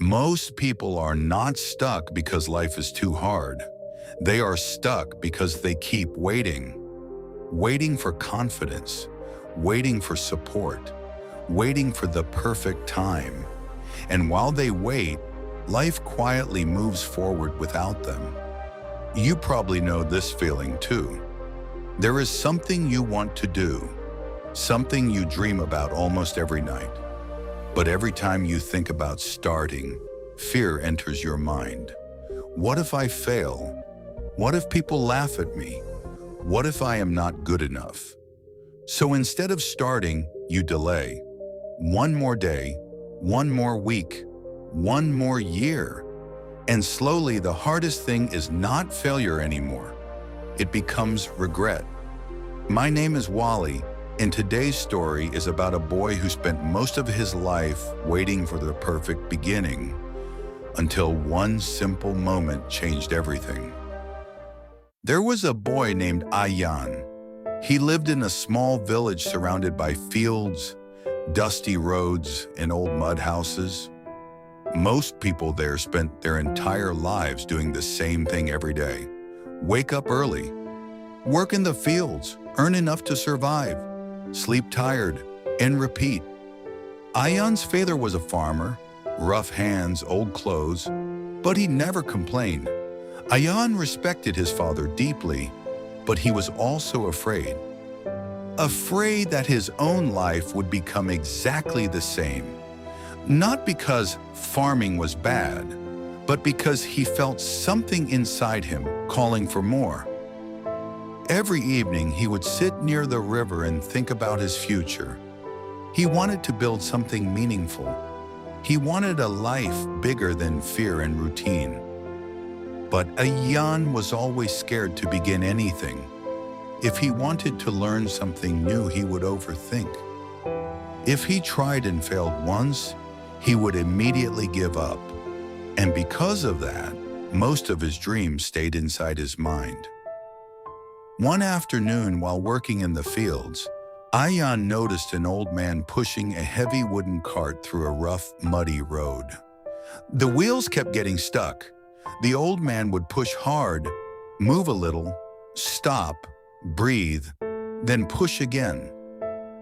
Most people are not stuck because life is too hard. They are stuck because they keep waiting. Waiting for confidence, waiting for support, waiting for the perfect time. And while they wait, life quietly moves forward without them. You probably know this feeling too. There is something you want to do, something you dream about almost every night. But every time you think about starting, fear enters your mind. What if I fail? What if people laugh at me? What if I am not good enough? So instead of starting, you delay. One more day, one more week, one more year. And slowly the hardest thing is not failure anymore. It becomes regret. My name is Wali, and today's story is about a boy who spent most of his life waiting for the perfect beginning, until one simple moment changed everything. There was a boy named Ayaan. He lived in a small village surrounded by fields, dusty roads, and old mud houses. Most people there spent their entire lives doing the same thing every day. Wake up early, work in the fields, earn enough to survive, sleep tired, and repeat. Ayaan's father was a farmer, rough hands, old clothes, but he never complained. Ayaan respected his father deeply, but he was also afraid. Afraid that his own life would become exactly the same. Not because farming was bad, but because he felt something inside him calling for more. Every evening, he would sit near the river and think about his future. He wanted to build something meaningful. He wanted a life bigger than fear and routine. But Ayaan was always scared to begin anything. If he wanted to learn something new, he would overthink. If he tried and failed once, he would immediately give up. And because of that, most of his dreams stayed inside his mind. One afternoon, while working in the fields, Ayaan noticed an old man pushing a heavy wooden cart through a rough, muddy road. The wheels kept getting stuck. The old man would push hard, move a little, stop, breathe, then push again.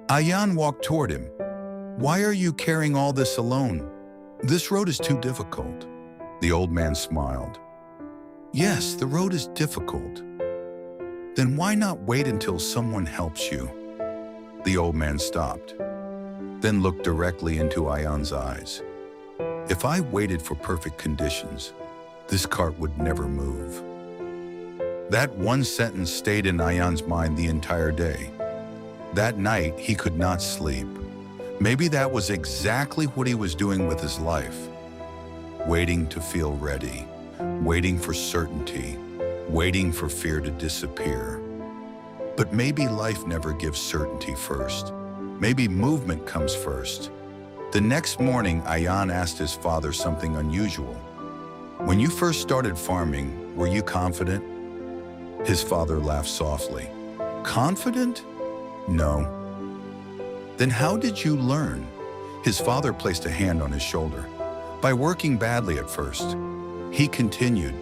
Ayaan walked toward him. "Why are you carrying all this alone? This road is too difficult." The old man smiled. "Yes, the road is difficult. Then why not wait until someone helps you?" The old man stopped, then looked directly into Ayaan's eyes. "If I waited for perfect conditions, this cart would never move." That one sentence stayed in Ayaan's mind the entire day. That night, he could not sleep. Maybe that was exactly what he was doing with his life. Waiting to feel ready, waiting for certainty, waiting for fear to disappear. But maybe life never gives certainty first. Maybe movement comes first. The next morning, Ayaan asked his father something unusual. "When you first started farming, were you confident?" His father laughed softly. "Confident? No." "Then how did you learn?" His father placed a hand on his shoulder. "By working badly at first." He continued,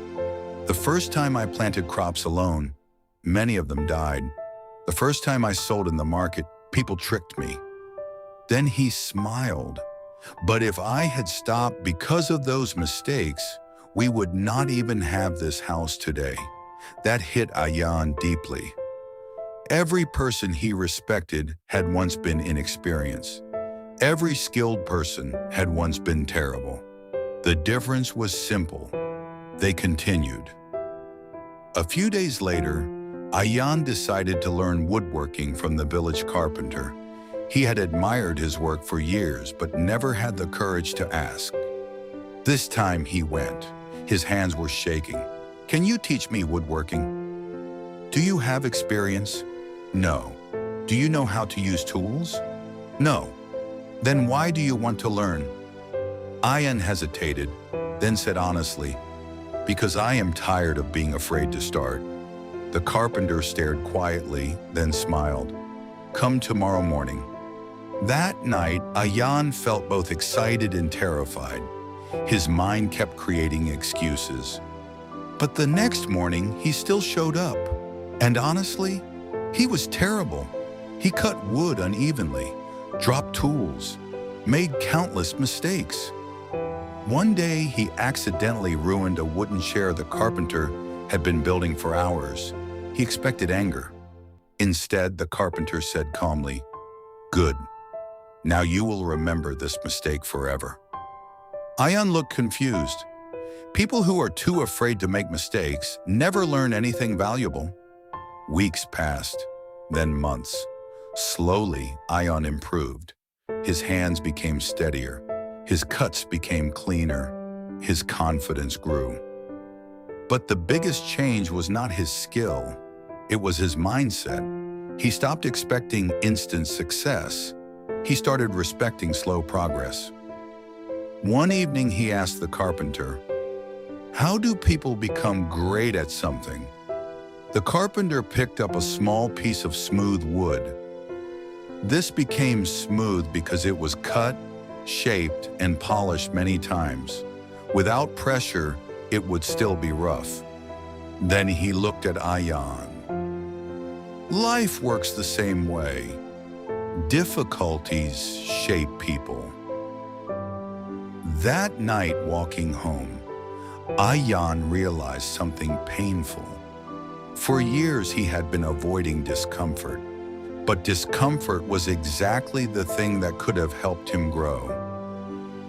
"The first time I planted crops alone, many of them died. The first time I sold in the market, people tricked me." Then he smiled. "But if I had stopped because of those mistakes, we would not even have this house today." That hit Ayaan deeply. Every person he respected had once been inexperienced. Every skilled person had once been terrible. The difference was simple. They continued. A few days later, Ayaan decided to learn woodworking from the village carpenter. He had admired his work for years, but never had the courage to ask. This time he went. His hands were shaking. "Can you teach me woodworking?" "Do you have experience?" "No." "Do you know how to use tools?" "No." "Then why do you want to learn?" Ayaan hesitated, then said honestly, "Because I am tired of being afraid to start." The carpenter stared quietly, then smiled. "Come tomorrow morning." That night, Ayaan felt both excited and terrified. His mind kept creating excuses. But the next morning, he still showed up. And honestly, he was terrible. He cut wood unevenly, dropped tools, made countless mistakes. One day, he accidentally ruined a wooden chair the carpenter had been building for hours. He expected anger. Instead, the carpenter said calmly, "Good. Now you will remember this mistake forever." Ayaan looked confused. People who are too afraid to make mistakes never learn anything valuable. Weeks passed, then months. Slowly, Ayaan improved. His hands became steadier. His cuts became cleaner. His confidence grew. But the biggest change was not his skill. It was his mindset. He stopped expecting instant success. He started respecting slow progress. One evening, he asked the carpenter, "How do people become great at something?" The carpenter picked up a small piece of smooth wood. This became smooth because it was cut, shaped, and polished many times. Without pressure, it would still be rough. Then he looked at Ayaan. Life works the same way. Difficulties shape people. That night, walking home, Ayaan realized something painful. For years, he had been avoiding discomfort, but discomfort was exactly the thing that could have helped him grow.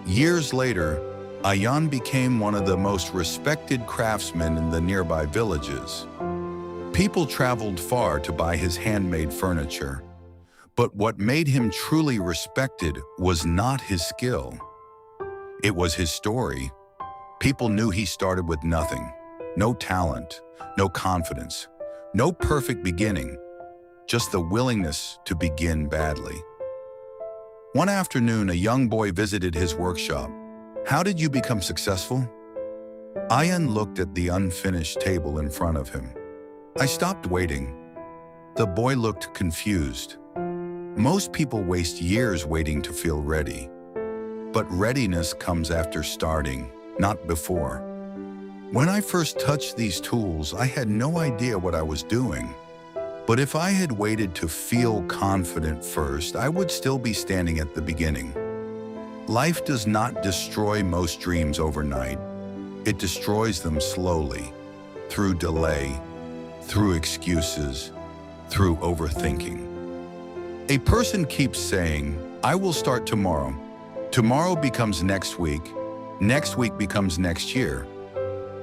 Years later, Ayaan became one of the most respected craftsmen in the nearby villages. People traveled far to buy his handmade furniture. But what made him truly respected was not his skill. It was his story. People knew he started with nothing, no talent, no confidence, no perfect beginning, just the willingness to begin badly. One afternoon, a young boy visited his workshop. "How did you become successful?" Ayaan looked at the unfinished table in front of him. "I stopped waiting." The boy looked confused. Most people waste years waiting to feel ready. But readiness comes after starting, not before. When I first touched these tools, I had no idea what I was doing. But if I had waited to feel confident first, I would still be standing at the beginning. Life does not destroy most dreams overnight. It destroys them slowly, through delay, through excuses, through overthinking. A person keeps saying, "I will start tomorrow." Tomorrow becomes next week becomes next year.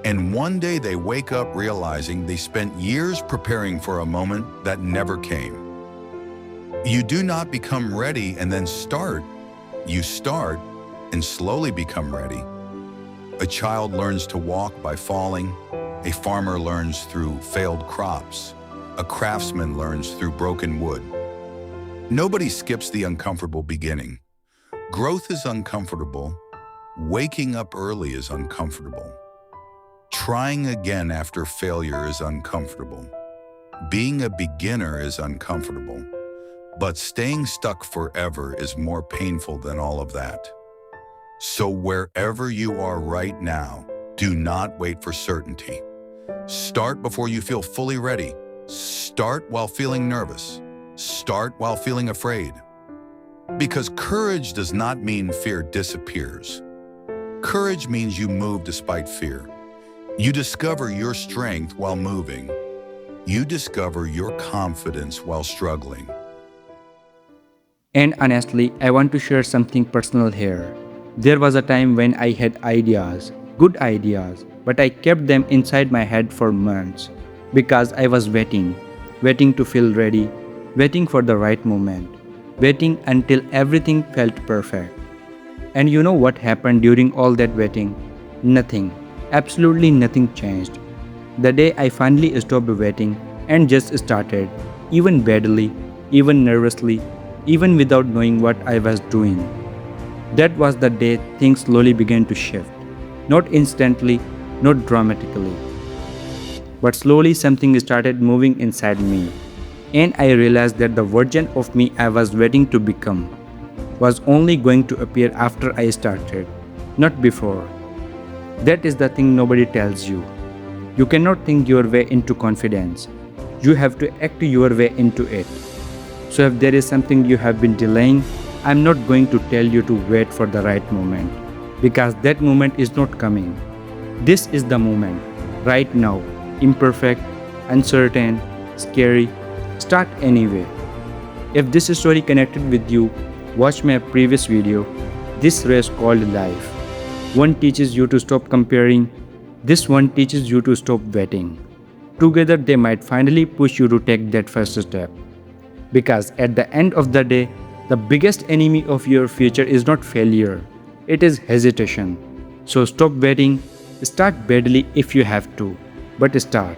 And one day they wake up realizing they spent years preparing for a moment that never came. You do not become ready and then start. You start and slowly become ready. A child learns to walk by falling. A farmer learns through failed crops. A craftsman learns through broken wood. Nobody skips the uncomfortable beginning. Growth is uncomfortable. Waking up early is uncomfortable. Trying again after failure is uncomfortable. Being a beginner is uncomfortable. But staying stuck forever is more painful than all of that. So wherever you are right now, do not wait for certainty. Start before you feel fully ready. Start while feeling nervous. Start while feeling afraid. Because courage does not mean fear disappears. Courage means you move despite fear. You discover your strength while moving. You discover your confidence while struggling. And honestly, I want to share something personal here. There was a time when I had ideas, good ideas, but I kept them inside my head for months because I was waiting to feel ready, waiting for the right moment, waiting until everything felt perfect. And you know what happened during all that waiting? Nothing, absolutely nothing changed. The day I finally stopped waiting and just started, even badly, even nervously, even without knowing what I was doing. That was the day things slowly began to shift. Not instantly, not dramatically, but slowly something started moving inside me. And I realized that the version of me I was waiting to become was only going to appear after I started. not before. That is the thing nobody tells you. You cannot think your way into confidence. You have to act your way into it. So if there is something you have been delaying, I'm not going to tell you to wait for the right moment, because that moment is not coming. This is the moment, right now, imperfect, uncertain, scary. Start anyway. If this story connected with you, watch my previous video, This Race Called Life. One teaches you to stop comparing, this one teaches you to stop waiting. Together they might finally push you to take that first step. Because at the end of the day, the biggest enemy of your future is not failure, it is hesitation. So stop waiting, start badly if you have to, but start.